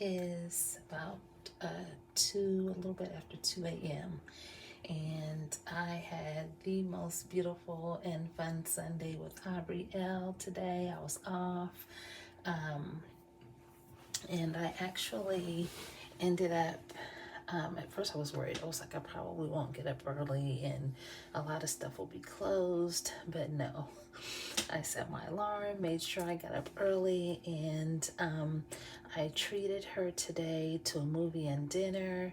is about 2, a little bit after 2 a.m. And I had the most beautiful and fun Sunday with Aubrey L today. I was off. And I actually ended up, at first I was worried. I was like, I probably won't get up early and a lot of stuff will be closed, but no. I set my alarm, made sure I got up early, and I treated her today to a movie and dinner.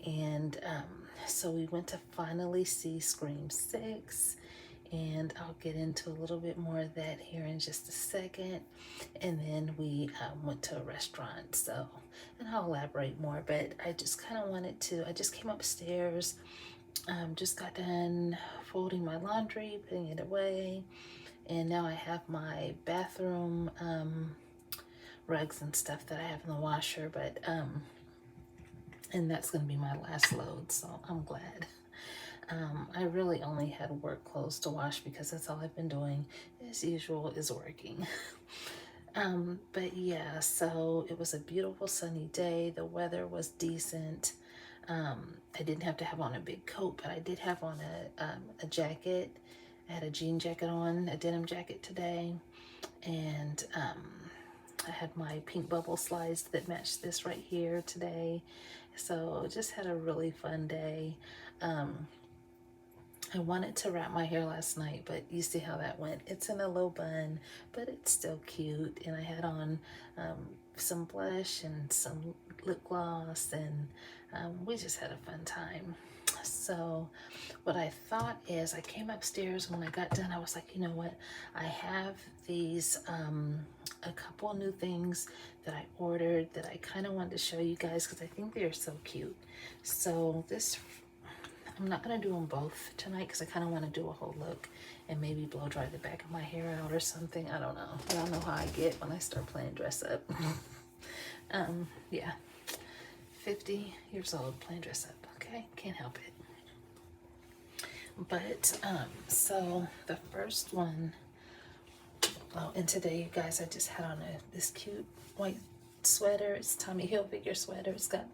And so we went to finally see Scream 6. And I'll get into a little bit more of that here in just a second. And then we went to a restaurant, so, and I'll elaborate more, but I just kind of wanted to, I just came upstairs, just got done folding my laundry, putting it away, and now I have my bathroom rugs and stuff that I have in the washer, but, and that's going to be my last load, so I'm glad. I really only had work clothes to wash because that's all I've been doing, as usual, is working. But yeah, so it was a beautiful sunny day. The weather was decent. I didn't have to have on a big coat, but I did have on a jacket. I had a jean jacket on, a denim jacket today, and I had my pink bubble slides that matched this right here today. So just had a really fun day. I wanted to wrap my hair last night, but you see how that went. It's in a low bun, but it's still cute. And I had on some blush and some lip gloss, and we just had a fun time. So what I thought is, I came upstairs, when I got done, I was like, you know what? I have these, a couple new things that I ordered that I kind of wanted to show you guys because I think they're so cute. So this, I'm not going to do them both tonight because I kind of want to do a whole look and maybe blow dry the back of my hair out or something. I don't know. I don't know how I get when I start playing dress up. Yeah, 50 years old playing dress up. Okay, can't help it. But so the first one, oh, and today, you guys, I just had on this cute white sweater. It's Tommy Hilfiger sweater. It's got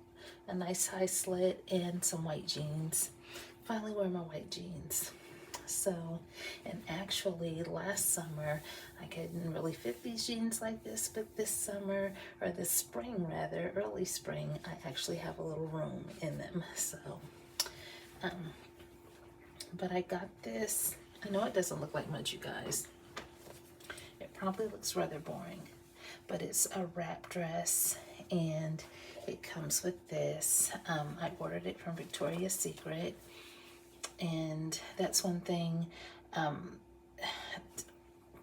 a nice high slit and some white jeans. Finally wear my white jeans. So, and actually last summer I couldn't really fit these jeans like this, but this summer, or this spring rather, early spring, I actually have a little room in them. So but I got this. I know it doesn't look like much, you guys. It probably looks rather boring, but it's a wrap dress and it comes with this. I ordered it from Victoria's Secret, and that's one thing.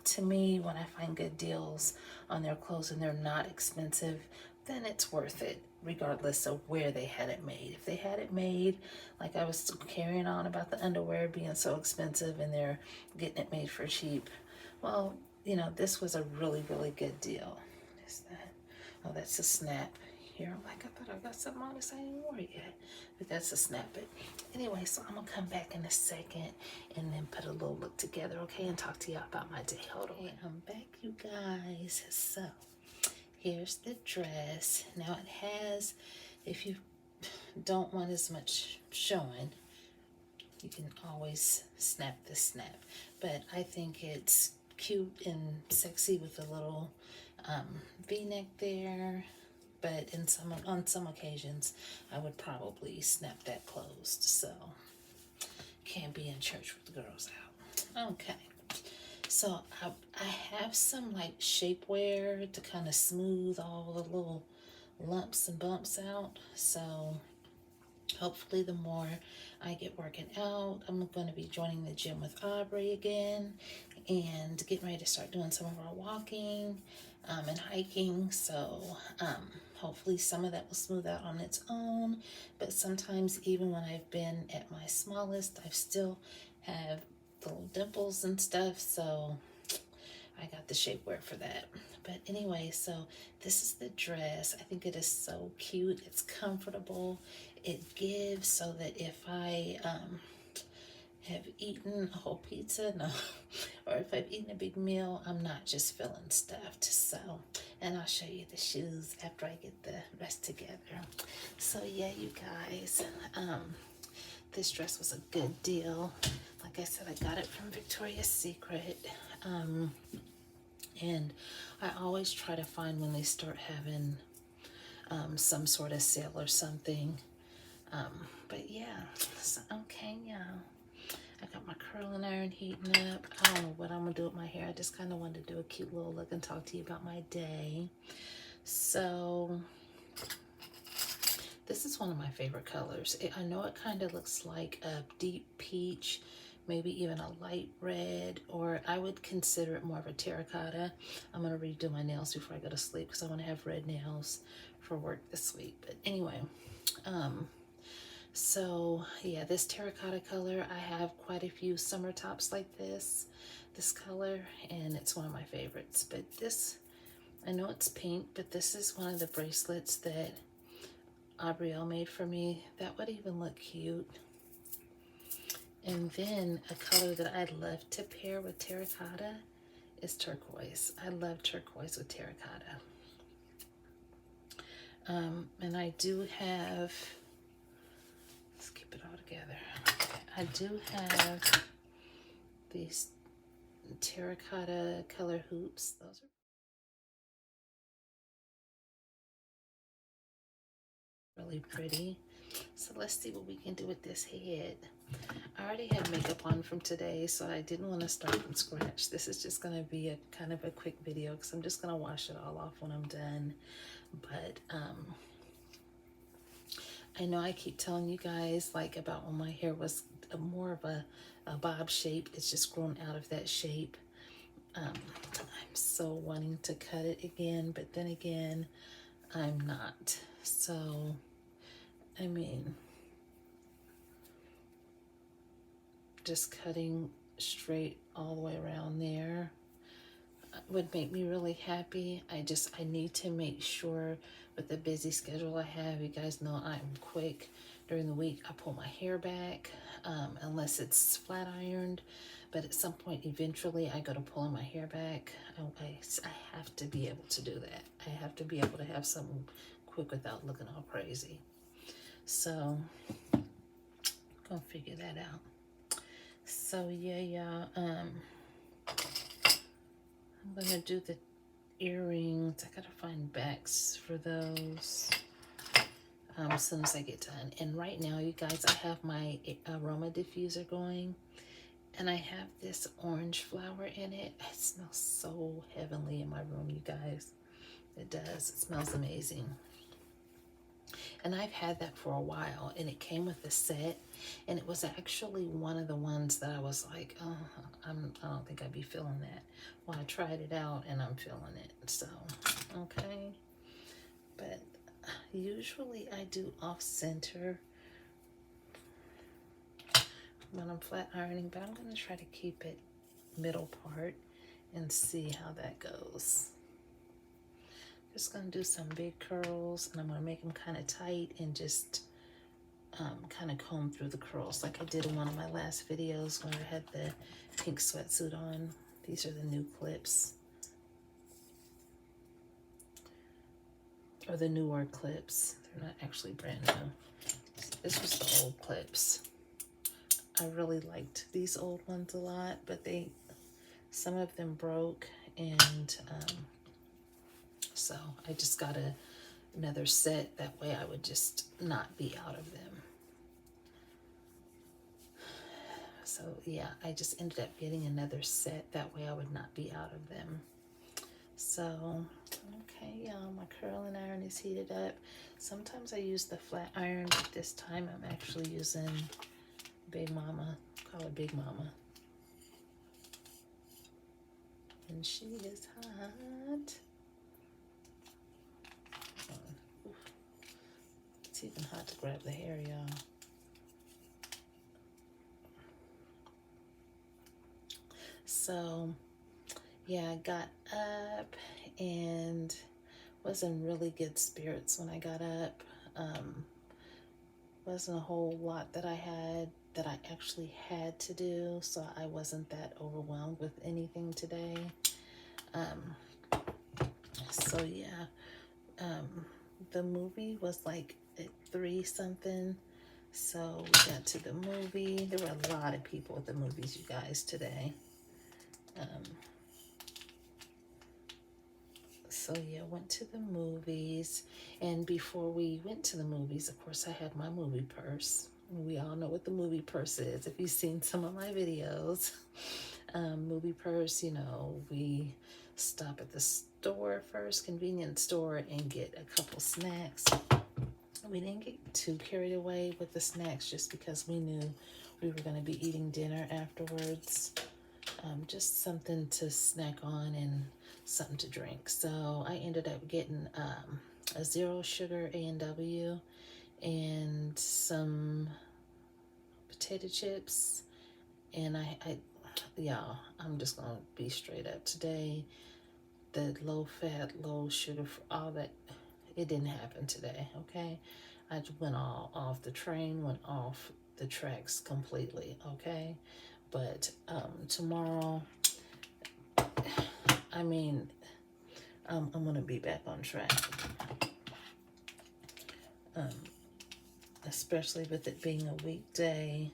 To me, when I find good deals on their clothes and they're not expensive, then it's worth it, regardless of where they had it made. If they had it made, like I was carrying on about the underwear being so expensive and they're getting it made for cheap, well, you know, this was a really, really good deal. What is that? Oh, that's a snap. Here, I'm like, I thought I got something on this, I ain't wore it yet. But that's a snap it. Anyway, so I'm gonna come back in a second and then put a little look together, okay, and talk to y'all about my day. Hold on. Okay, I'm back, you guys. So here's the dress. Now it has, if you don't want as much showing, you can always snap the snap. But I think it's cute and sexy with a little V-neck there. But on some occasions, I would probably snap that closed. So can't be in church with the girls out. Okay. So I have some like shapewear to kind of smooth all the little lumps and bumps out. So hopefully the more I get working out, I'm going to be joining the gym with Aubrey again and getting ready to start doing some of our walking and hiking. So hopefully some of that will smooth out on its own. But sometimes even when I've been at my smallest, I still have little dimples and stuff. So I got the shapewear for that. But anyway, so this is the dress. I think it is so cute. It's comfortable. It gives so that if I have eaten a whole pizza, no, or if I've eaten a big meal, I'm not just feeling stuffed. So, and I'll show you the shoes after I get the rest together. So yeah, you guys, this dress was a good deal. Like I said, I got it from Victoria's Secret. And I always try to find when they start having some sort of sale or something. But yeah, so, okay, yeah. I got my curling iron heating up. I don't know what I'm gonna do with my hair. I just kind of wanted to do a cute little look and talk to you about my day. So this is one of my favorite colors. I know it kind of looks like a deep peach, maybe even a light red, or I would consider it more of a terracotta. I'm gonna redo my nails before I go to sleep because I want to have red nails for work this week. But anyway, so yeah, this terracotta color, I have quite a few summer tops like this color, and it's one of my favorites. But this, I know it's pink, but this is one of the bracelets that Aubrielle made for me. That would even look cute. And then a color that I'd love to pair with terracotta is turquoise. I love turquoise with terracotta. And I do have, let's keep it all together. I do have these terracotta color hoops. Those are really pretty. So let's see what we can do with this head. I already had makeup on from today, so I didn't want to start from scratch. This is just going to be a kind of a quick video because I'm just going to wash it all off when I'm done. But I know I keep telling you guys like about when my hair was more of a bob shape. It's just grown out of that shape. I'm so wanting to cut it again, but then again, I'm not. So, I mean, just cutting straight all the way around there would make me really happy. I need to make sure with the busy schedule I have, you guys know I'm quick. During the week, I pull my hair back, unless it's flat ironed. But at some point, eventually, I go to pulling my hair back. I have to be able to do that. I have to be able to have something quick without looking all crazy. So, gonna figure that out. So yeah, I'm gonna do the earrings. I gotta find backs for those as soon as I get done. And right now, you guys, I have my aroma diffuser going, and I have this orange flower in it. It smells so heavenly in my room, you guys. It does. It smells amazing. And I've had that for a while, and it came with a set, and it was actually one of the ones that I was like, oh, I don't think I'd be feeling that. Well, I tried it out, and I'm feeling it. So, okay. But usually I do off center when I'm flat ironing, but I'm going to try to keep it middle part and see how that goes. Just going to do some big curls, and I'm going to make them kind of tight and just kind of comb through the curls like I did in one of my last videos when I had the pink sweatsuit on. These are the new clips, or the newer clips. They're not actually brand new. This was the old clips. I really liked these old ones a lot, but some of them broke, and so I just got another set. That way I would just not be out of them. So yeah, I just ended up getting another set. That way I would not be out of them. So, okay, y'all, my curling iron is heated up. Sometimes I use the flat iron, but this time I'm actually using Big Mama. Call her Big Mama. And she is hot. It's even hot to grab the hair, y'all. So, yeah, I got up and was in really good spirits when I got up. Wasn't a whole lot that I had that I actually had to do, so I wasn't that overwhelmed with anything today. So yeah, the movie was like at 3 something. So we got to the movie. There were a lot of people at the movies, you guys, today. So yeah, went to the movies. And before we went to the movies, of course, I had my movie purse. We all know what the movie purse is if you've seen some of my videos. Movie purse, you know, we stop at the store first, convenience store, and get a couple snacks. We didn't get too carried away with the snacks just because we knew we were going to be eating dinner afterwards. Just something to snack on and something to drink. So I ended up getting a 0 sugar A&W and some potato chips. And y'all, I'm just going to be straight up today. The low fat, low sugar, all that, it didn't happen today, okay? I went all off the train, went off the tracks completely, okay? But tomorrow, I mean, I'm going to be back on track. Especially with it being a weekday,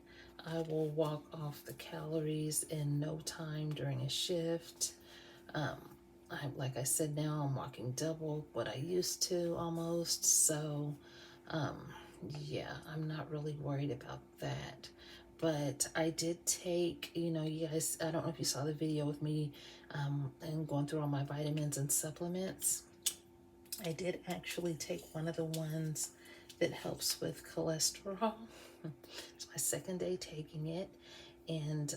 I will walk off the calories in no time during a shift. Like I said, now I'm walking double what I used to almost. So, yeah, I'm not really worried about that. But I did take, you know, you guys, I don't know if you saw the video with me and going through all my vitamins and supplements. I did actually take one of the ones that helps with cholesterol. It's my second day taking it. And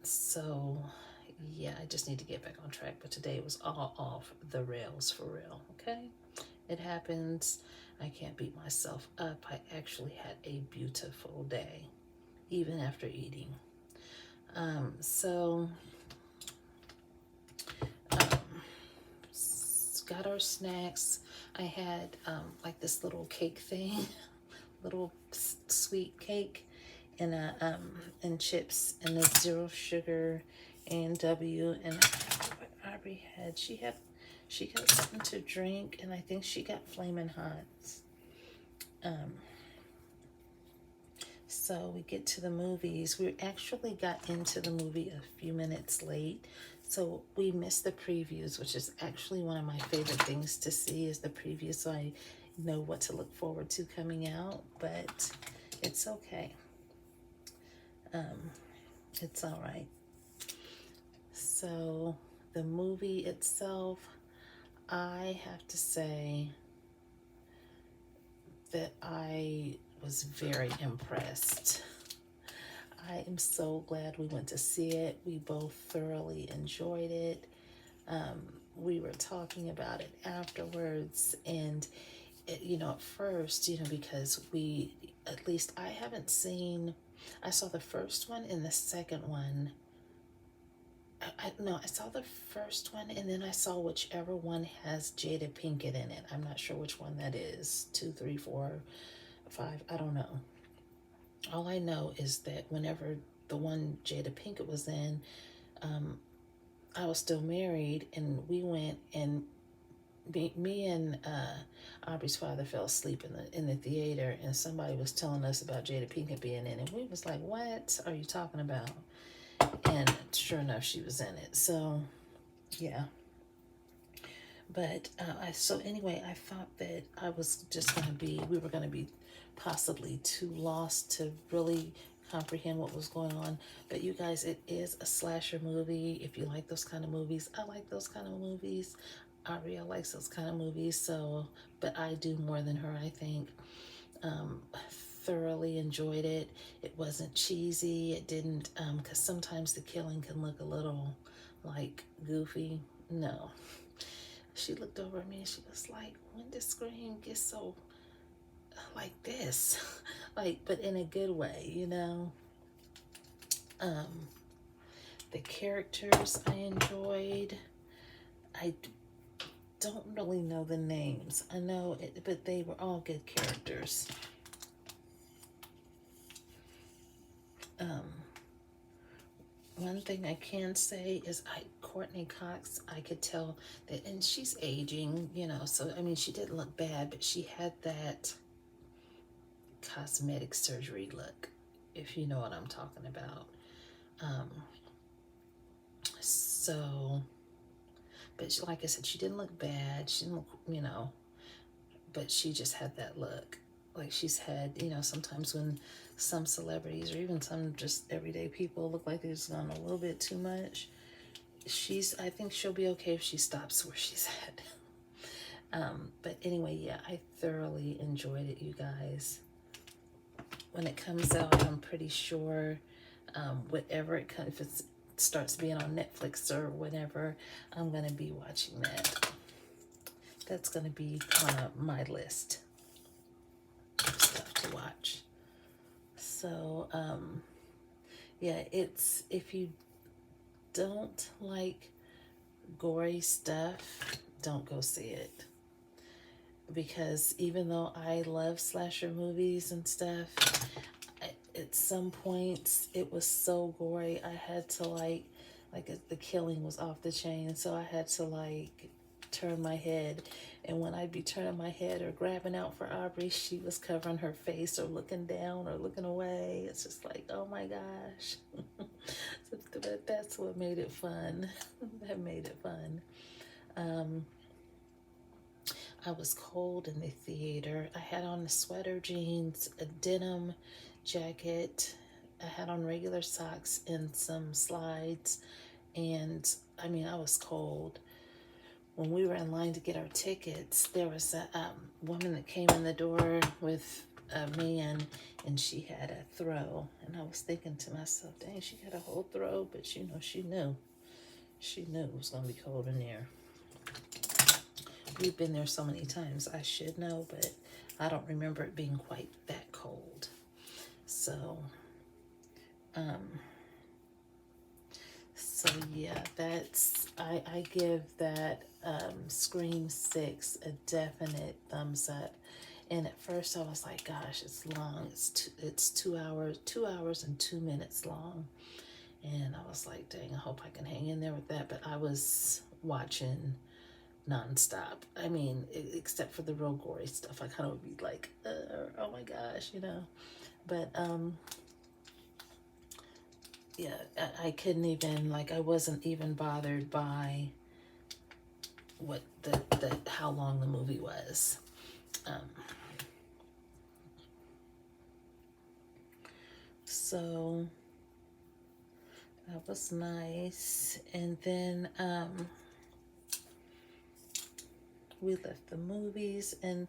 so, yeah, I just need to get back on track. But today was all off the rails for real, okay? It happens. I can't beat myself up. I actually had a beautiful day, even after eating. So got our snacks. I had like this little cake thing, little sweet cake, and chips, and the 0 sugar A&W. And what Aubrey had, she got something to drink, and I think she got Flamin' Hots. So we get to the movies. We actually got into the movie a few minutes late. So we missed the previews, which is actually one of my favorite things to see is the previews, so I know what to look forward to coming out, but it's okay. It's all right. So the movie itself, I have to say that I was very impressed. I am so glad we went to see it. We both thoroughly enjoyed it. We were talking about it afterwards, and you know, at first, you know, because at least I haven't seen, I saw the first one and the second one. No, I saw the first one, and then I saw whichever one has Jada Pinkett in it. I'm not sure which one that is. 2, 3, 4, 5. I don't know. All I know is that whenever the one Jada Pinkett was in, I was still married, and we went, and me and Aubrey's father fell asleep in the theater, and somebody was telling us about Jada Pinkett being in it, and we was like, "What are you talking about?" And sure enough, she was in it. So, yeah. But so anyway, I thought that we were gonna be possibly too lost to really comprehend what was going on. But you guys, it is a slasher movie. If you like those kind of movies, I like those kind of movies. Aria likes those kind of movies. So, but I do more than her, I think. Thoroughly enjoyed it. It wasn't cheesy. It didn't, because sometimes the killing can look a little like goofy. No. She looked over at me and she was like, when did Scream get so like this? Like, but in a good way, you know? The characters I enjoyed. I don't really know the names. I know it, but they were all good characters. one thing I can say is Courtney Cox, I could tell that, and she's aging, you know, so I mean, she didn't look bad, but she had that cosmetic surgery look, if you know what I'm talking about. So, but she, like I said, she didn't look bad. She didn't look, you know, but she just had that look. Like she's had, you know, sometimes when some celebrities or even some just everyday people look like they've just gone a little bit too much. I think she'll be okay if she stops where she's at. But anyway, yeah, I thoroughly enjoyed it, you guys. When it comes out, I'm pretty sure, whatever it comes, if it starts being on Netflix or whatever, I'm gonna be watching that. That's gonna be on my list of stuff to watch. So, yeah, it's, if you don't like gory stuff, don't go see it. Because even though I love slasher movies and stuff, at some points it was so gory I had to like the killing was off the chain, so I had to like turn my head. And when I'd be turning my head or grabbing out for Aubrey, she was covering her face or looking down or looking away. It's just like, oh my gosh. But that's what made it fun. That made it fun. I was cold in the theater. I had on the sweater jeans, a denim jacket. I had on regular socks and some slides. And I mean, I was cold. When we were in line to get our tickets, there was a woman that came in the door with a man, and she had a throw. And I was thinking to myself, dang, she had a whole throw, but you know, she knew. She knew it was going to be cold in there. We've been there so many times, I should know, but I don't remember it being quite that cold. So, yeah, that's, I give that Scream 6 a definite thumbs up. And at first I was like, gosh, it's long. It's 2 hours and 2 minutes long. And I was like, dang, I hope I can hang in there with that. But I was watching nonstop. I mean, except for the real gory stuff, I kind of would be like, oh my gosh, you know. But yeah, I couldn't even, like, I wasn't even bothered by what how long the movie was. So that was nice. And then we left the movies, and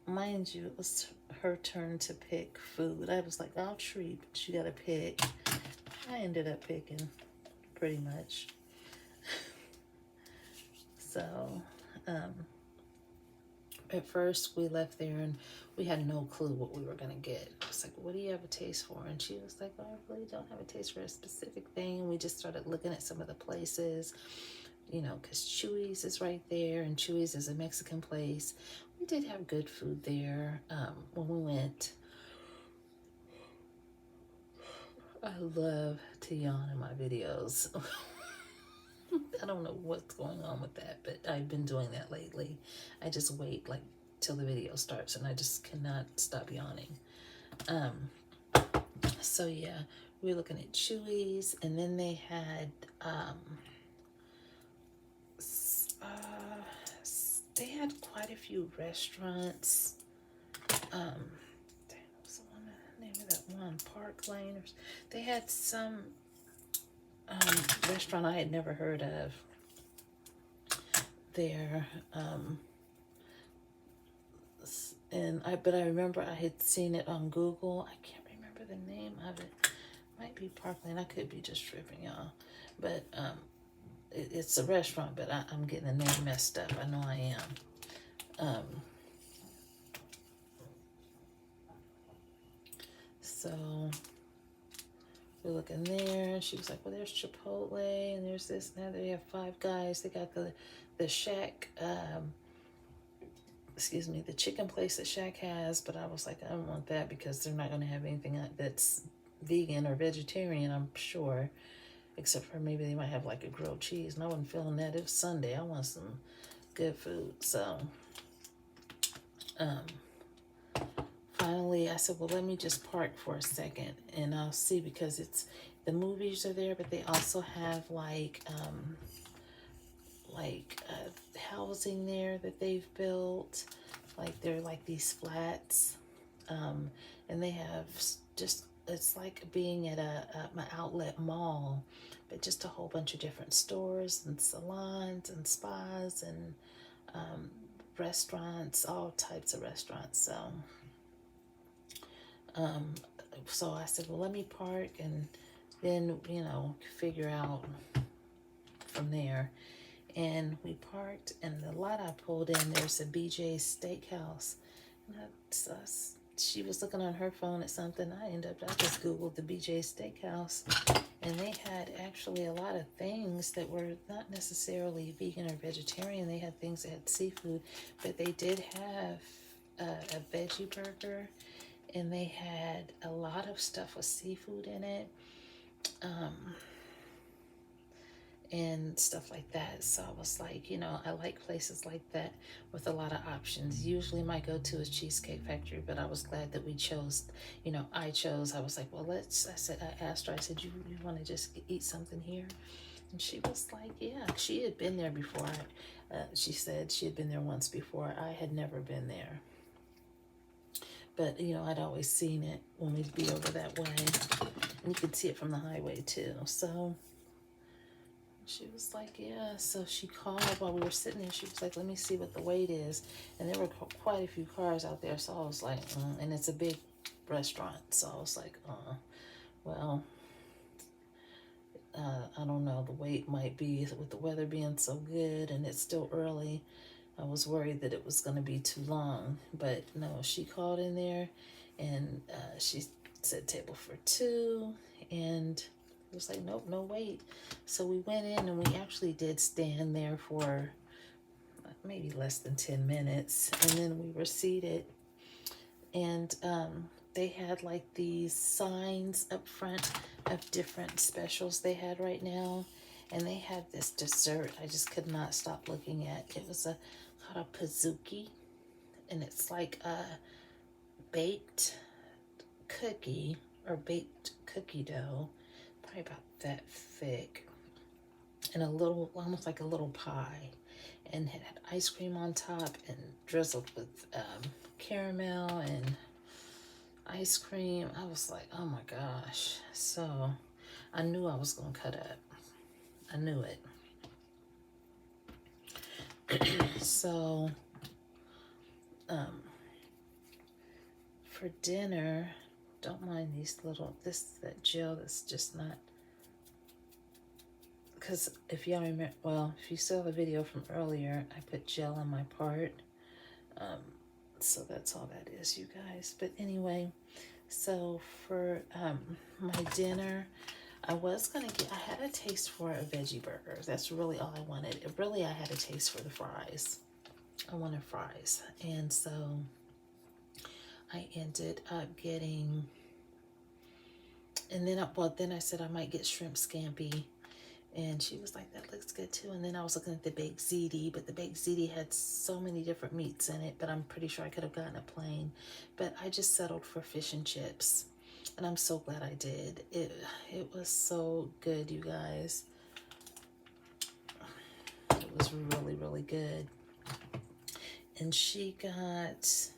mind you, it was her turn to pick food. I was like, I'll treat, but you gotta pick. I ended up picking pretty much. So, at first we left there and we had no clue what we were gonna get. I was like, what do you have a taste for? And she was like, oh, I really don't have a taste for a specific thing. We just started looking at some of the places, you know, because Chewy's is right there, and Chewy's is a Mexican place. We did have good food there when we went. I love to yawn in my videos. I don't know what's going on with that, but I've been doing that lately. I just wait like till the video starts and I just cannot stop yawning. So yeah, we were looking at Chewy's, and then they had quite a few restaurants. What's the name of that one? Park Lane. They had some restaurant I had never heard of there. But I remember I had seen it on Google. I can't remember the name of it. Might be Park Lane. I could be just tripping, y'all. But it's a restaurant, but I'm getting the name messed up. I know I am. So we're looking there. She was like, well, there's Chipotle, and there's this and that. They have Five Guys. They got the Shack, the chicken place that Shack has. But I was like, I don't want that because they're not going to have anything that's vegan or vegetarian, I'm sure. except for maybe they might have like a grilled cheese, and I wasn't feeling that. It was Sunday. I want some good food. So finally I said, well, let me just park for a second and I'll see, because it's, the movies are there, but they also have like housing there that they've built. Like they're like these flats, and they have just, it's like being at an outlet mall, but just a whole bunch of different stores and salons and spas and restaurants, all types of restaurants. So I said, well, let me park and then, figure out from there. And we parked, and the lot I pulled in, there's a BJ's Steakhouse. And she was looking on her phone at something. I just Googled the BJ's Steakhouse, and they had actually a lot of things that were not necessarily vegan or vegetarian. They had things that had seafood, but they did have a veggie burger, and they had a lot of stuff with seafood in it. And stuff like that. So I was like, I like places like that with a lot of options. Usually my go-to is Cheesecake Factory, but I was glad that we chose, I was like, well, I asked her, I said, you want to just eat something here? And she was like, yeah. She had been there before. She said she had been there once before. I had never been there. But, I'd always seen it when we'd be over that way. And you could see it from the highway too. So she was like, yeah. So she called while we were sitting there. She was like, let me see what the wait is. And there were quite a few cars out there. So I was like, and it's a big restaurant. So I was like, well, I don't know. The wait might be, with the weather being so good and it's still early, I was worried that it was going to be too long. But no, she called in there and she said table for two. And it was like, nope, no wait. So we went in and we actually did stand there for maybe less than 10 minutes. And then we were seated. And they had like these signs up front of different specials they had right now. And they had this dessert I just could not stop looking at. It was called a pizookie. And it's like a baked cookie or baked cookie dough, probably about that thick, and a little, almost like a little pie, and it had ice cream on top and drizzled with caramel and ice cream. I was like, oh my gosh. So I knew I was gonna cut up. I knew it. So for dinner, don't mind these little, that gel that's just not, because if y'all remember, well, if you saw the video from earlier, I put gel on my part. So that's all that is, you guys. But anyway, so for my dinner, I had a taste for a veggie burger. That's really all I wanted. I had a taste for the fries. I wanted fries. And so I ended up getting, and then I said I might get shrimp scampi. And she was like, that looks good too. And then I was looking at the baked ziti, but the baked ziti had so many different meats in it, but I'm pretty sure I could have gotten a plain. But I just settled for fish and chips. And I'm so glad I did. It was so good, you guys. It was really, really good. And she got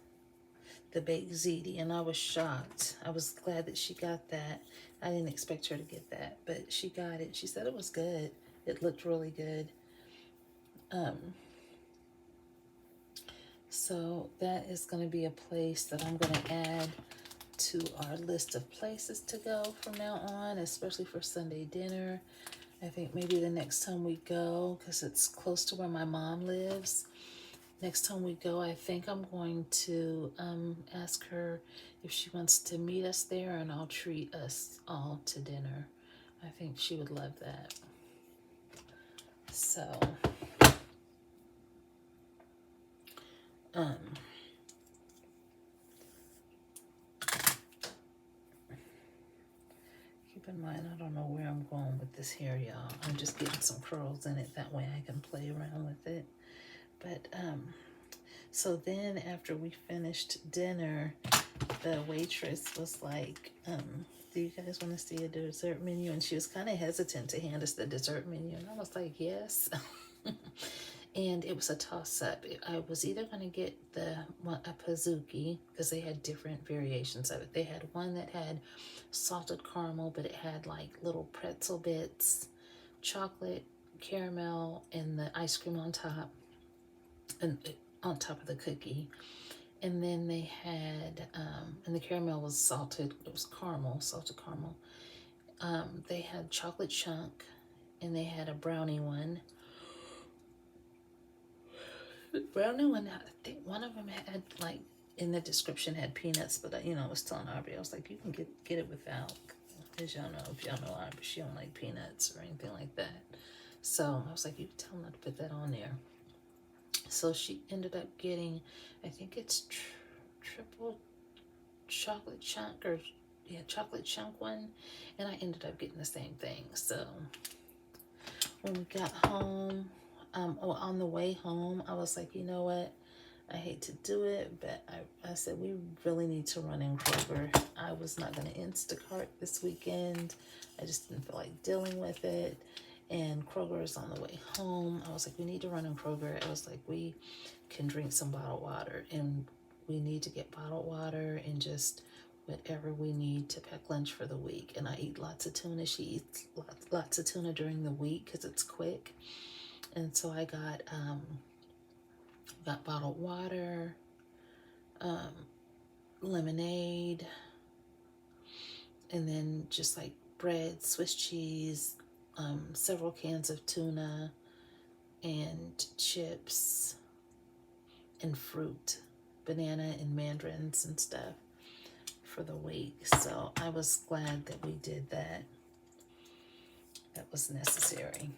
the baked ziti, and I was shocked. I was glad that she got that. I didn't expect her to get that, but she got it. She said it was good. It looked really good. So that is going to be a place that I'm going to add to our list of places to go from now on, especially for Sunday dinner. I think maybe the next time we go, because it's close to where my mom lives, next time we go, I think I'm going to ask her if she wants to meet us there, and I'll treat us all to dinner. I think she would love that. So, keep an mine. I don't know where I'm going with this hair, y'all. I'm just getting some curls in it. That way I can play around with it. But, so then after we finished dinner, the waitress was like, do you guys want to see a dessert menu? And she was kind of hesitant to hand us the dessert menu. And I was like, yes. And it was a toss-up. I was either going to get a Pizookie, because they had different variations of it. They had one that had salted caramel, but it had like little pretzel bits, chocolate, caramel, and the ice cream on top, and on top of the cookie. And then they had, and the caramel was salted. It was caramel, salted caramel. They had chocolate chunk, and they had a brownie one. The brownie one, I think one of them had, like, in the description had peanuts, but I was telling Aubrey, I was like, you can get it without, because y'all know, if y'all know Aubrey, she don't like peanuts or anything like that. So I was like, you can tell them not to put that on there. So she ended up getting, I think it's triple chocolate chunk, or chocolate chunk one, and I ended up getting the same thing. So when we got home, on the way home, I was like, you know what? I hate to do it, but I said we really need to run in Kroger. I was not going to Instacart this weekend. I just didn't feel like dealing with it. And Kroger is on the way home. I was like, we need to run in Kroger. I was like, we can drink some bottled water, and we need to get bottled water and just whatever we need to pack lunch for the week. And I eat lots of tuna. She eats lots of tuna during the week because it's quick. And so I got bottled water, lemonade, and then just like bread, Swiss cheese, several cans of tuna, and chips, and fruit, banana and mandarins and stuff for the week. So I was glad that we did that. That was necessary.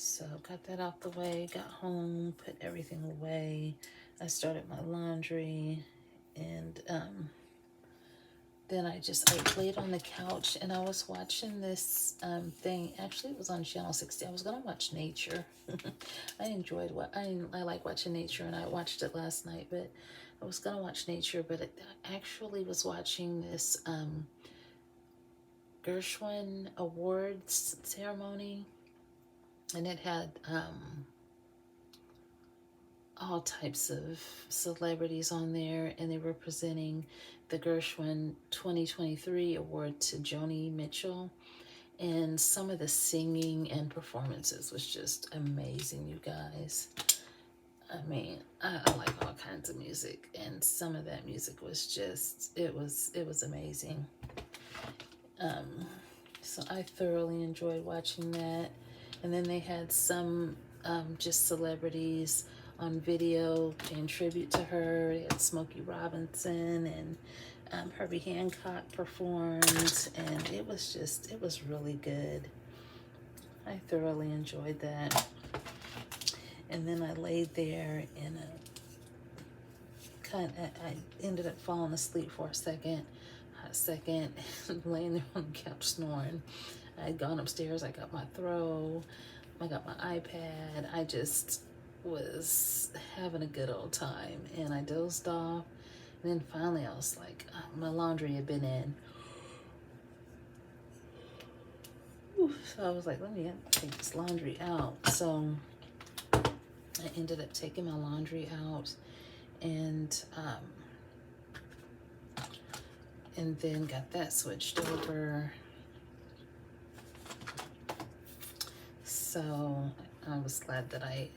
So got that out the way, got home, put everything away. I started my laundry, and then I laid on the couch and I was watching this thing. Actually, it was on channel 60. I was gonna watch nature. I enjoyed I like watching nature, and I watched it last night. But I was gonna watch nature, but I actually was watching this Gershwin Awards ceremony, and it had all types of celebrities on there, and they were presenting the Gershwin 2023 award to Joni Mitchell, and some of the singing and performances was just amazing, you guys. I mean, I like all kinds of music, and some of that music was just, it was amazing. So I thoroughly enjoyed watching that. And then they had some just celebrities on video paying tribute to her. They had Smokey Robinson, and Herbie Hancock performed, and it was really good. I thoroughly enjoyed that. And then I laid there in I ended up falling asleep for a hot second, laying there on the couch snoring. I had gone upstairs, I got my throw, I got my iPad. I just was having a good old time, and I dozed off. And then finally I was like, my laundry had been in. So I was like, let me take this laundry out. So I ended up taking my laundry out, and then got that switched over. So I was glad that I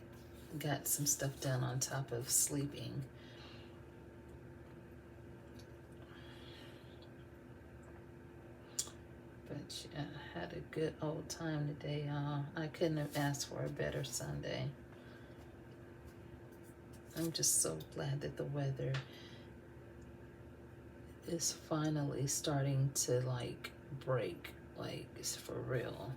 got some stuff done on top of sleeping. But yeah, I had a good old time today, y'all. I couldn't have asked for a better Sunday. I'm just so glad that the weather is finally starting to like break, like it's for real.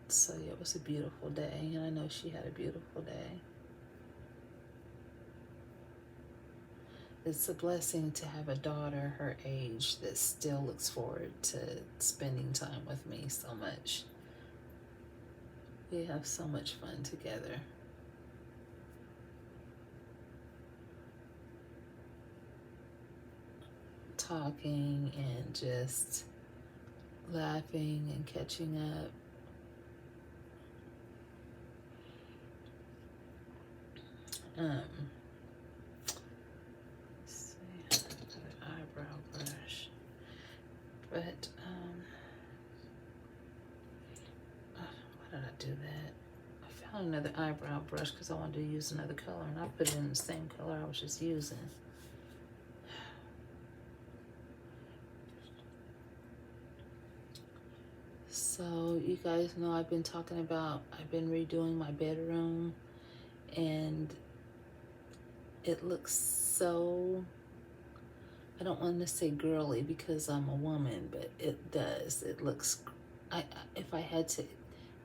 So yeah, it was a beautiful day, and I know she had a beautiful day. It's a blessing to have a daughter her age that still looks forward to spending time with me so much. We have so much fun together. Talking and just laughing and catching up. Let's see, another eyebrow brush. But why did I do that? I found another eyebrow brush because I wanted to use another color, and I put it in the same color I was just using. So you guys know I've been redoing my bedroom, and it looks so, I don't want to say girly because I'm a woman, but it does. It looks, if I had to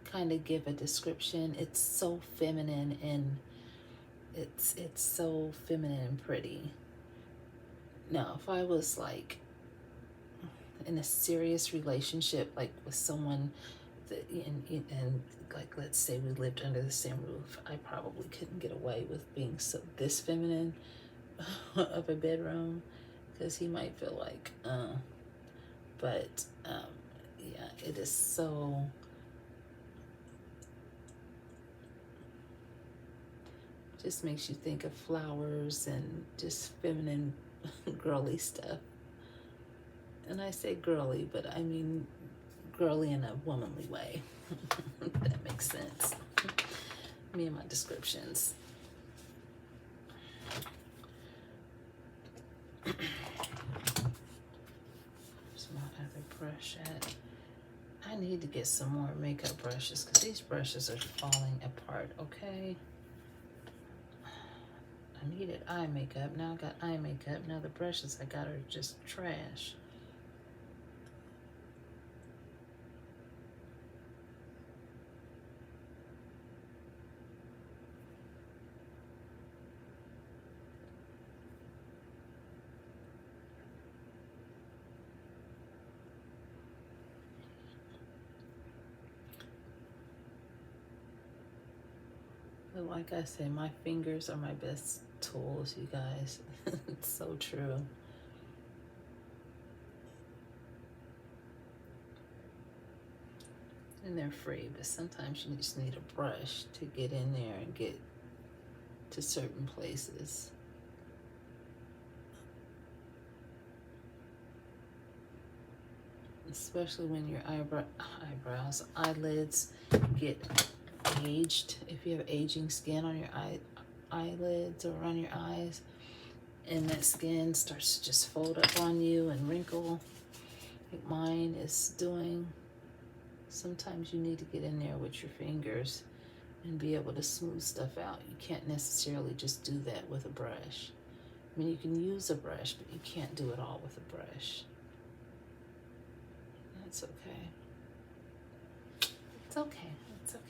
kind of give a description, it's so feminine, and it's so feminine and pretty. Now, if I was like in a serious relationship, like with someone that, and like, let's say we lived under the same roof, I probably couldn't get away with being this feminine of a bedroom, because he might feel like, but yeah, it is so, just makes you think of flowers and just feminine girly stuff. And I say girly, but I mean girly in a womanly way. If that makes sense. Me and my descriptions. Where's my other brush at? I need to get some more makeup brushes because these brushes are falling apart, okay? I needed eye makeup. Now I got eye makeup. Now the brushes I got are just trash. But like I say, my fingers are my best tools, you guys. It's so true. And they're free, but sometimes you just need a brush to get in there and get to certain places. Especially when your eyelids get aged. If you have aging skin on your eyelids or on your eyes, and that skin starts to just fold up on you and wrinkle, like mine is doing, sometimes you need to get in there with your fingers and be able to smooth stuff out. You can't necessarily just do that with a brush. I mean, you can use a brush, but you can't do it all with a brush. That's okay. It's okay. It's okay.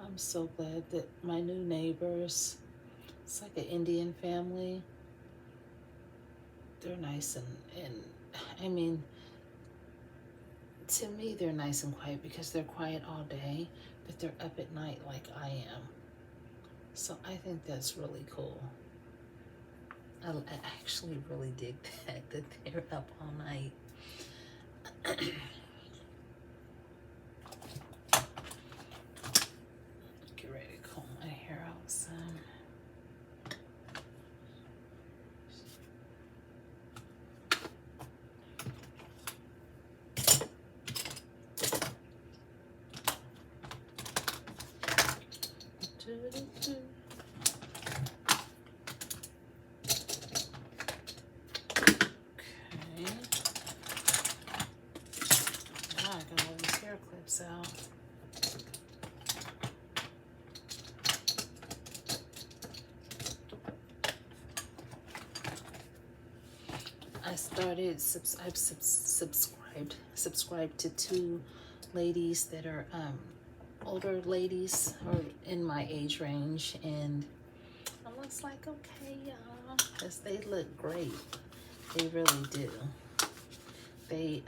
I'm so glad that my new neighbors, it's like an Indian family. They're nice and I mean, to me, they're nice and quiet because they're quiet all day, but they're up at night like I am. So I think that's really cool. I actually really dig that they're up all night. Get ready to comb my hair out some. I started, I've subscribed to two ladies that are older ladies or in my age range, and I was like, okay, y'all, because they look great. They really do. They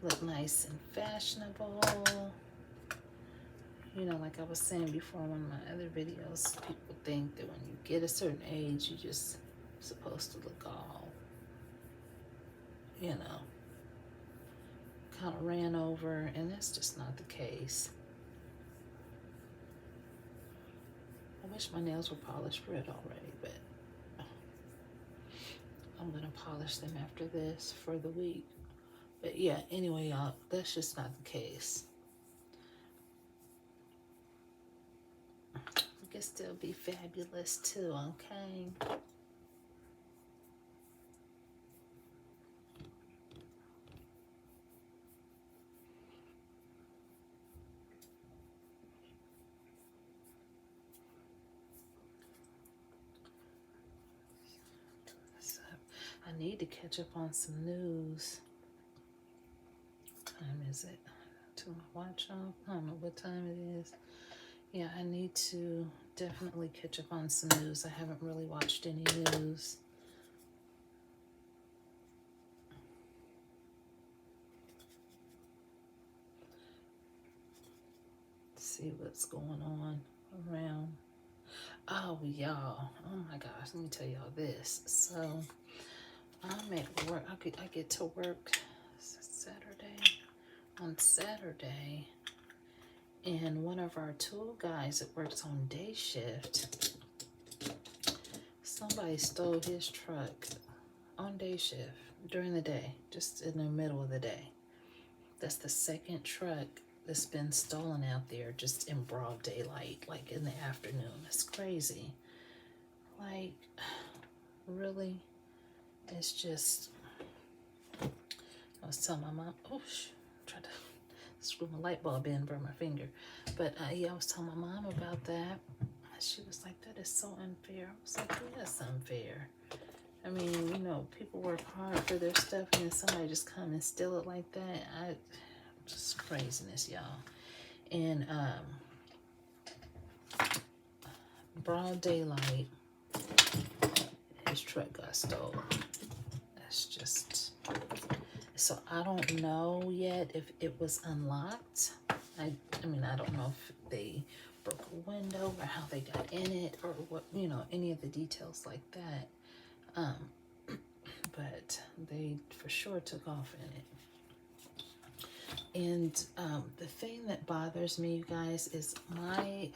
look nice and fashionable. You know, like I was saying before in one of my other videos, people think that when you get a certain age, you're just supposed to look all, you know, kind of ran over, and that's just not the case. I wish my nails were polished red already, but I'm going to polish them after this for the week. But yeah, anyway, y'all, that's just not the case. You can still be fabulous too, okay? So, I need to catch up on some news. What time is it? Turn my watch off. I don't know what time it is. Yeah, I need to definitely catch up on some news. I haven't really watched any news. See what's going on around. Oh, y'all. Oh my gosh, let me tell y'all this. So I'm at work. I get to work Saturday. On Saturday, and one of our tool guys that works on day shift, somebody stole his truck on day shift during the day, just in the middle of the day. That's the second truck that's been stolen out there just in broad daylight, like in the afternoon. It's crazy. Like, really? It's just, I was telling my mom, oh, tried to screw my light bulb in, burn my finger. But yeah, I was telling my mom about that. She was like, that is so unfair. I was like, yeah, that's unfair. I mean, you know, people work hard for their stuff, and then somebody just come and steal it like that. Just craziness, y'all. And broad daylight, his truck got stolen. That's just, so I don't know yet if it was unlocked. I mean, I don't know if they broke a window or how they got in it or what, you know, any of the details like that. But they for sure took off in it. And the thing that bothers me, you guys, is my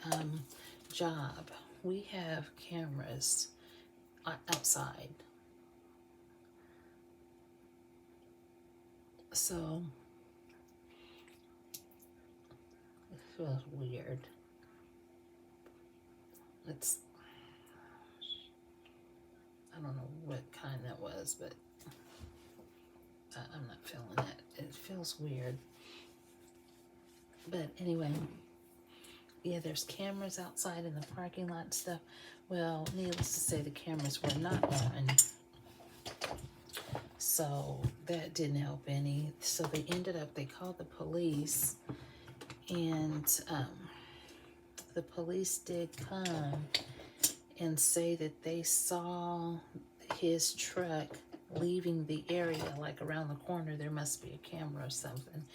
job. We have cameras outside. So it feels weird. It's, I don't know what kind that was, but I'm not feeling that. It feels weird. But anyway, yeah, there's cameras outside in the parking lot and stuff. Well, needless to say, the cameras were not on. So that didn't help any. So they called the police, and the police did come and say that they saw his truck leaving the area, like around the corner there must be a camera or something,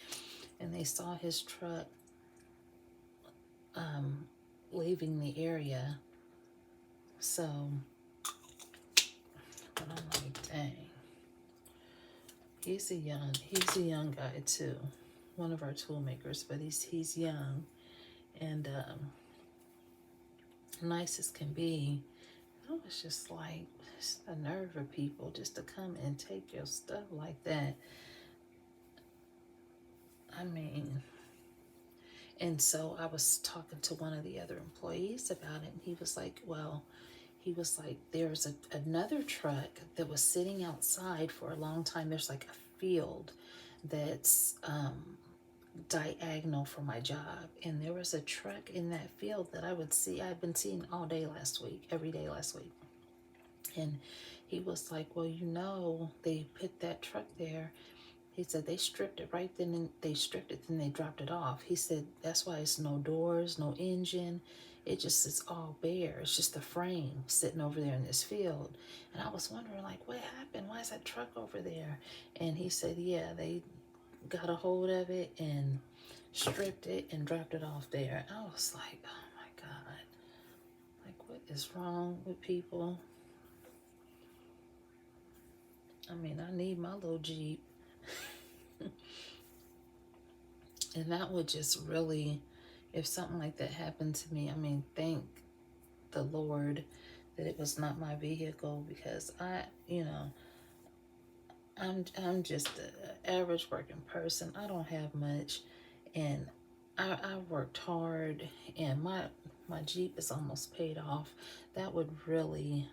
and they saw his truck leaving the area. So, but I'm like, dang, he's a young guy too, one of our tool makers, but he's young and nice as can be. I was just like, it's the nerve of people just to come and take your stuff like that. I mean, and so I was talking to one of the other employees about it, and he was like, there's another truck that was sitting outside for a long time. There's like a field that's diagonal for my job, and there was a truck in that field that I've been seeing all day last week, every day last week. And he was like, well, you know, they put that truck there. He said they stripped it right then, and they stripped it, then they dropped it off. He said that's why it's no doors, no engine. It just is all bare. It's just the frame sitting over there in this field. And I was wondering, like, what happened? Why is that truck over there? And he said, yeah, they got a hold of it and stripped it and dropped it off there. I was like, oh my God. Like, what is wrong with people? I mean, I need my little Jeep. And that would just really, if something like that happened to me, I mean, thank the Lord that it was not my vehicle, because I'm just an average working person. I don't have much, and I worked hard, and my Jeep is almost paid off. That would really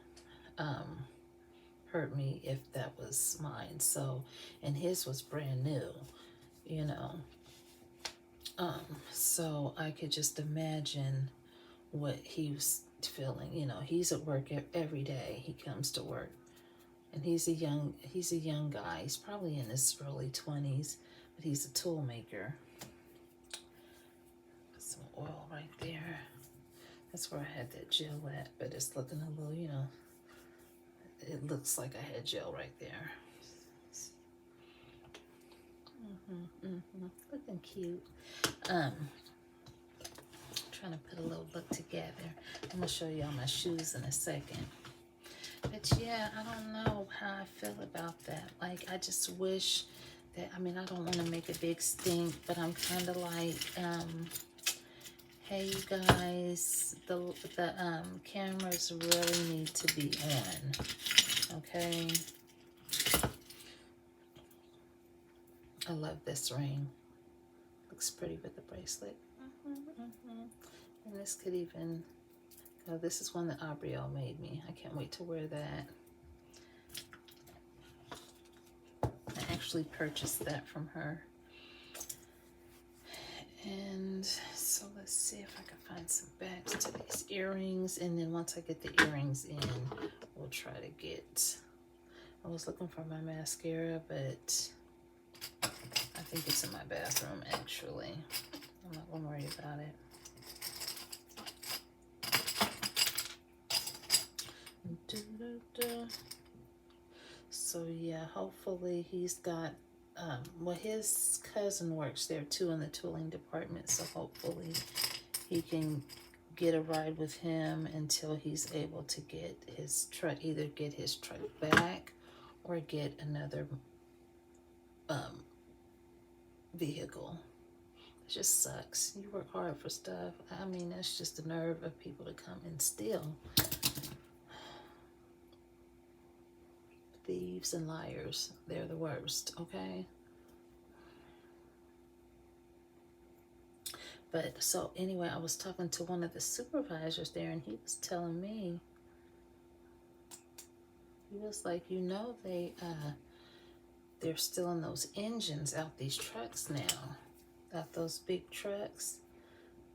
hurt me if that was mine. So, and his was brand new, you know. So I could just imagine what he was feeling. You know, he's at work every day. He comes to work, and he's a young guy. He's probably in his early 20s, but he's a tool maker. Put some oil right there. That's where I had that gel at, but it's looking a little, it looks like I had gel right there. Looking cute. Trying to put a little look together. I'm gonna show y'all my shoes in a second. But yeah, I don't know how I feel about that. Like, I just wish that, I mean, I don't want to make a big stink, but I'm kind of like, hey, you guys, the cameras really need to be on, okay? I love this ring. Looks pretty with the bracelet. And this could even, oh, this is one that Aubrielle made me. I can't wait to wear that. I actually purchased that from her. And so let's see if I can find some backs to these earrings. And then once I get the earrings in, we'll try to get, I was looking for my mascara, but I think it's in my bathroom actually. I'm not gonna worry about it. So yeah, hopefully he's got, well, his cousin works there too in the tooling department, so hopefully he can get a ride with him until he's able to get his truck, either get his truck back or get another vehicle. It just sucks. You work hard for stuff. I mean, that's just the nerve of people to come and steal. Thieves and liars, they're the worst, okay? But so anyway, I was talking to one of the supervisors there, and he was telling me, he was like, they're stealing those engines out these trucks now, out those big trucks,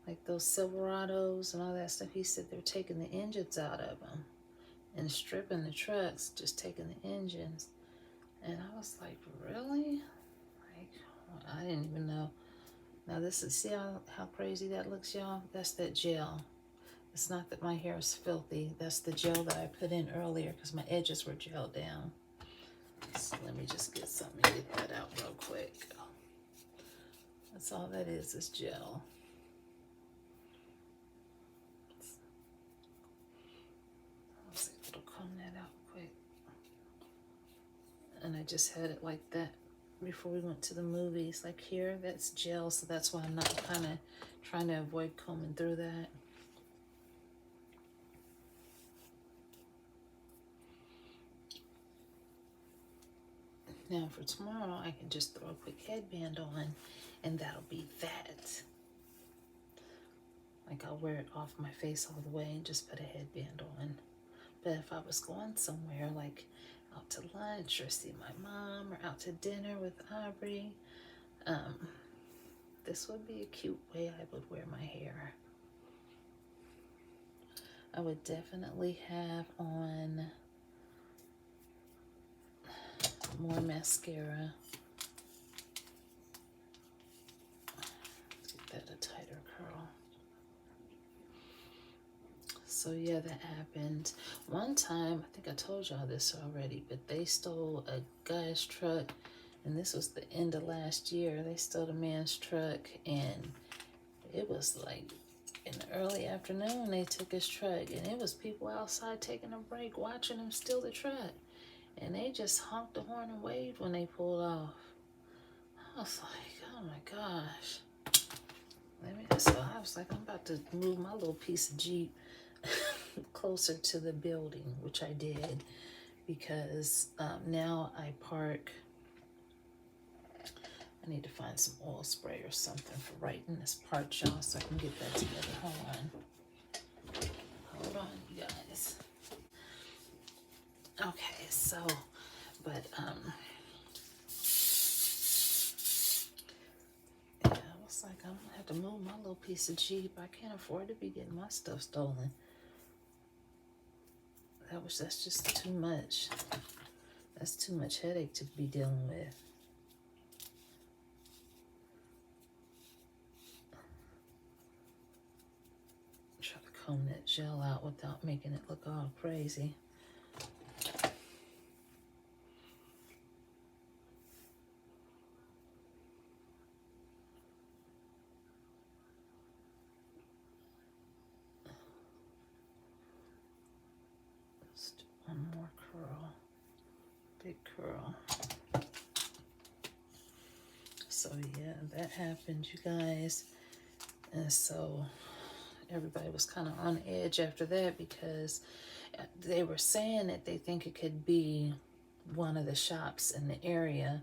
like those Silverados and all that stuff. He said they're taking the engines out of them and stripping the trucks, just taking the engines. And I was like, really? Like, I didn't even know. Now this is, see how crazy that looks, y'all? That's that gel. It's not that my hair is filthy. That's the gel that I put in earlier because my edges were gelled down. So let me just get something and get that out real quick. That's all that is gel. I was able to comb that out quick. And I just had it like that before we went to the movies. Like here, that's gel, so that's why I'm not kind of trying to avoid combing through that. Now for tomorrow, I can just throw a quick headband on, and that'll be that. Like, I'll wear it off my face all the way and just put a headband on. But if I was going somewhere, like out to lunch or see my mom or out to dinner with Aubrey, this would be a cute way I would wear my hair. I would definitely have on more mascara. Let's get that a tighter curl. So yeah, that happened. One time, I think I told y'all this already, but they stole a guy's truck, and this was the end of last year. They stole a man's truck, and it was like in the early afternoon they took his truck, and it was people outside taking a break watching him steal the truck, and they just honked the horn and waved when they pulled off. I was like, oh my gosh. So I was like, I'm about to move my little piece of Jeep closer to the building, which I did, because now I park. I need to find some oil spray or something for writing this part, y'all, so I can get that together. Hold on, you guys. Okay, so, but yeah, I was like, I'm gonna have to move my little piece of Jeep. I can't afford to be getting my stuff stolen. That's just too much. That's too much headache to be dealing with. Try to comb that gel out without making it look all crazy. Let's do one more curl. Big curl. So yeah, that happened, you guys. And so everybody was kind of on edge after that, because they were saying that they think it could be one of the shops in the area,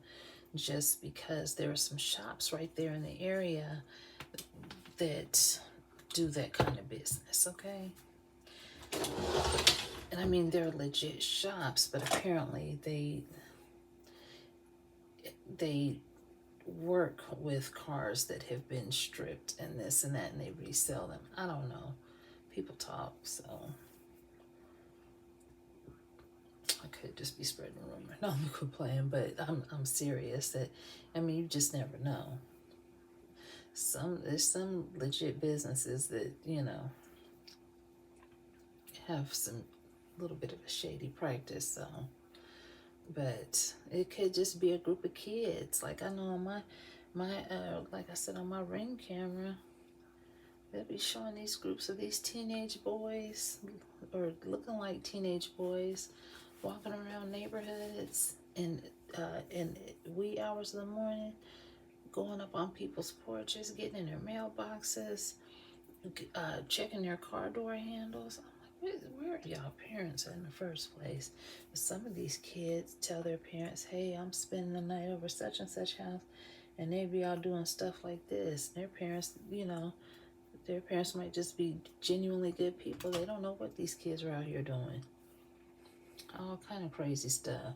just because there are some shops right there in the area that do that kind of business, okay? And I mean, they're legit shops, but apparently they work with cars that have been stripped and this and that, and they resell them. I don't know. People talk, so I could just be spreading a rumor. No, I'm playing, but I'm serious. That, I mean, you just never know. There's some legit businesses that, you know, have some little bit of a shady practice, so. But it could just be a group of kids. Like I know on my like I said, on my Ring camera, they'll be showing these groups of these teenage boys, or looking like teenage boys, walking around neighborhoods in wee hours of the morning, going up on people's porches, getting in their mailboxes, checking their car door handles. Where are y'all parents in the first place? Some of these kids tell their parents, hey, I'm spending the night over such and such house, and they be out doing stuff like this. Their parents, you know, their parents might just be genuinely good people. They don't know what these kids are out here doing. All kind of crazy stuff.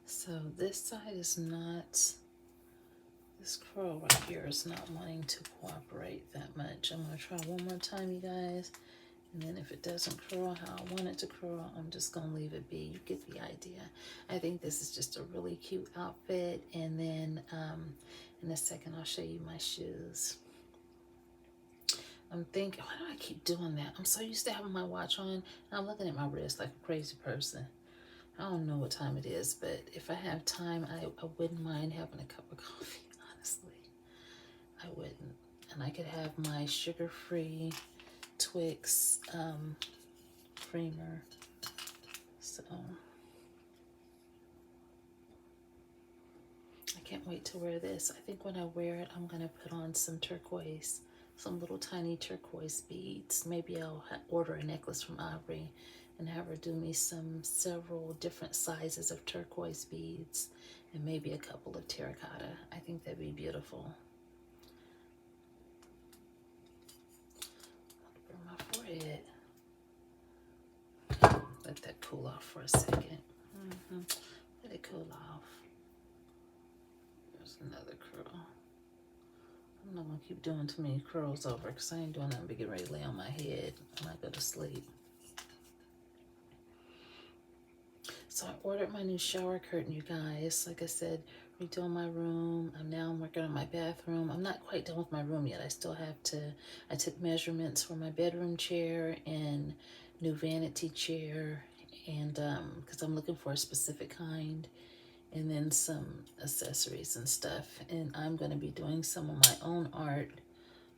So this side is not, this curl right here is not wanting to cooperate that much. I'm going to try one more time, you guys. And then if it doesn't curl how I want it to curl, I'm just going to leave it be. You get the idea. I think this is just a really cute outfit. And then in a second, I'll show you my shoes. I'm thinking, why do I keep doing that? I'm so used to having my watch on, and I'm looking at my wrist like a crazy person. I don't know what time it is, but if I have time, I wouldn't mind having a cup of coffee, honestly. I wouldn't. And I could have my sugar-free Twix creamer. So I can't wait to wear this. I think when I wear it, I'm going to put on some turquoise, some little tiny turquoise beads. Maybe I'll order a necklace from Aubrey and have her do me several different sizes of turquoise beads, and maybe a couple of terracotta. I think that'd be beautiful. Burn my forehead. Let that cool off for a second. Let it keep doing too many curls over because I ain't doing nothing but getting ready to lay on my head when I go to sleep. So I ordered my new shower curtain, you guys. Like I said, redoing my room. I'm working on my bathroom. I'm not quite done with my room yet. I still have to, I took measurements for my bedroom chair and new vanity chair, and because I'm looking for a specific kind, and then some accessories and stuff. And I'm going to be doing some of my own art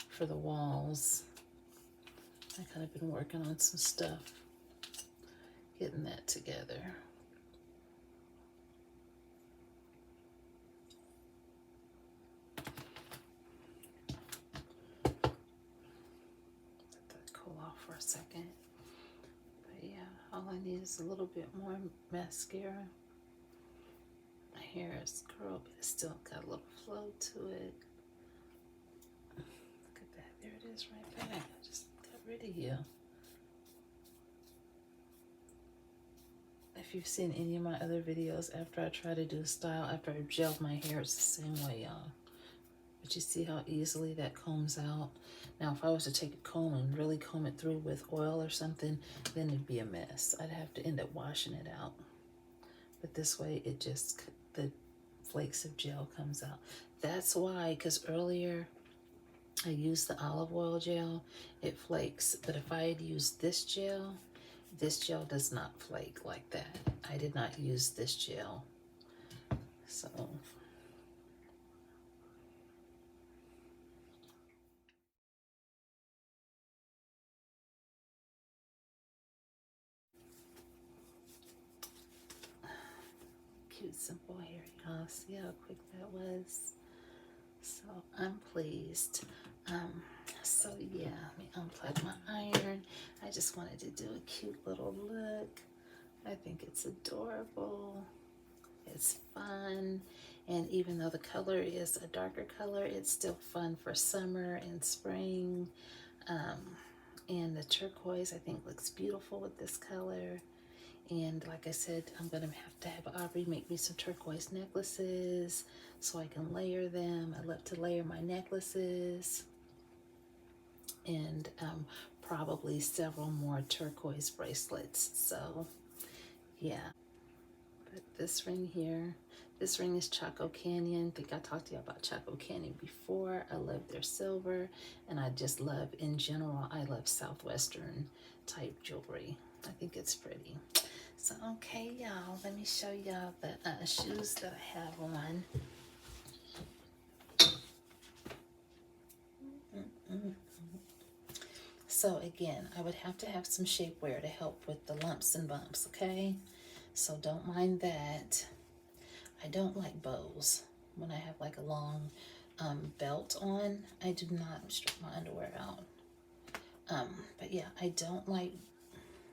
for the walls. I kind of been working on some stuff, getting that together. Let that cool off for a second. But yeah, all I need is a little bit more mascara. My hair is curled, but it's still got a little flow to it. Look at that. There it is right there. I just got rid of you. If you've seen any of my other videos, after I try to do a style, after I gel my hair, it's the same way, y'all. But you see how easily that combs out? Now, if I was to take a comb and really comb it through with oil or something, then it'd be a mess. I'd have to end up washing it out. But this way, it just, the flakes of gel comes out. That's why, because earlier I used the olive oil gel, it flakes. But if I had used this gel does not flake like that. I did not use this gel. So cute, simple hair, y'all. See how quick that was? So I'm pleased. So yeah, let me unplug my iron. I just wanted to do a cute little look. I think it's adorable. It's fun. And even though the color is a darker color, it's still fun for summer and spring. And the turquoise, I think, looks beautiful with this color. And like I said, I'm going to have Aubrey make me some turquoise necklaces so I can layer them. I love to layer my necklaces. And probably several more turquoise bracelets. So yeah. But this ring here, this ring is Chaco Canyon. I think I talked to you about Chaco Canyon before. I love their silver, and I just love, in general, I love Southwestern type jewelry. I think it's pretty. So, okay, y'all, let me show y'all the shoes that I have on. So again, I would have to have some shapewear to help with the lumps and bumps, okay? So don't mind that. I don't like bows. When I have like a long belt on, I do not strip my underwear out. But yeah, I don't like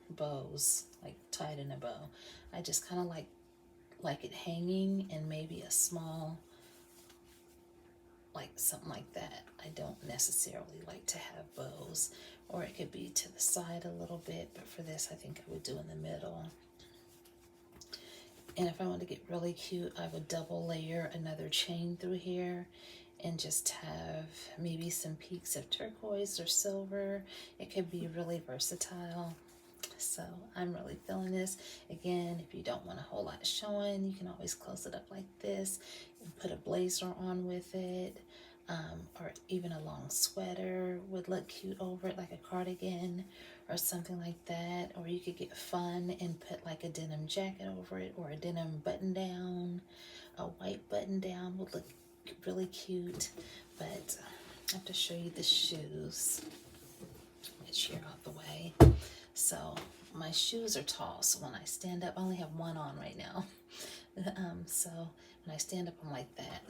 bows, like tied in a bow. I just kind of like it hanging and maybe a small, like something like that. I don't necessarily like to have bows, or it could be to the side a little bit, but for this I think I would do in the middle. And if I want to get really cute, I would double layer another chain through here and just have maybe some peaks of turquoise or silver. It could be really versatile. So I'm really feeling this. Again, if you don't want a whole lot showing, you can always close it up like this and put a blazer on with it. Or even a long sweater would look cute over it, like a cardigan or something like that. Or you could get fun and put like a denim jacket over it, or a denim button down. A white button down would look really cute. But I have to show you the shoes. Get your out the way. So my shoes are tall, so when I stand up, I only have one on right now. So when I stand up, I'm like that.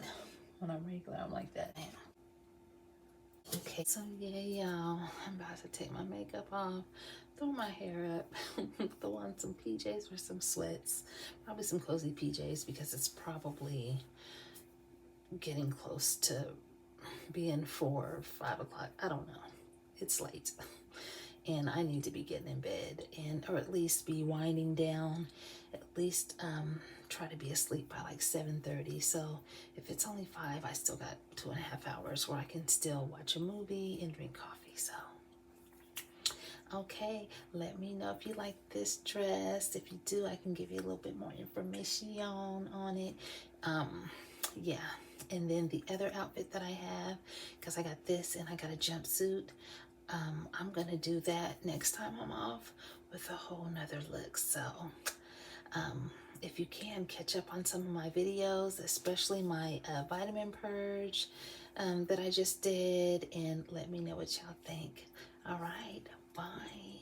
When I'm regular, I'm like that. Okay, so yeah, y'all, I'm about to take my makeup off, throw my hair up, throw on some PJs or some sweats, probably some cozy PJs because it's probably getting close to being 4 or 5 o'clock. I don't know. It's late. And I need to be getting in bed, and or at least be winding down, at least try to be asleep by like 7:30. So if it's only 5, I still got 2.5 hours where I can still watch a movie and drink coffee. So okay, let me know if you like this dress. If you do, I can give you a little bit more information on it. Yeah. And then the other outfit that I have, because I got this and I got a jumpsuit, I'm gonna do that next time I'm off with a whole nother look. So if you can, catch up on some of my videos, especially my vitamin purge that I just did, and let me know what y'all think. All right, bye.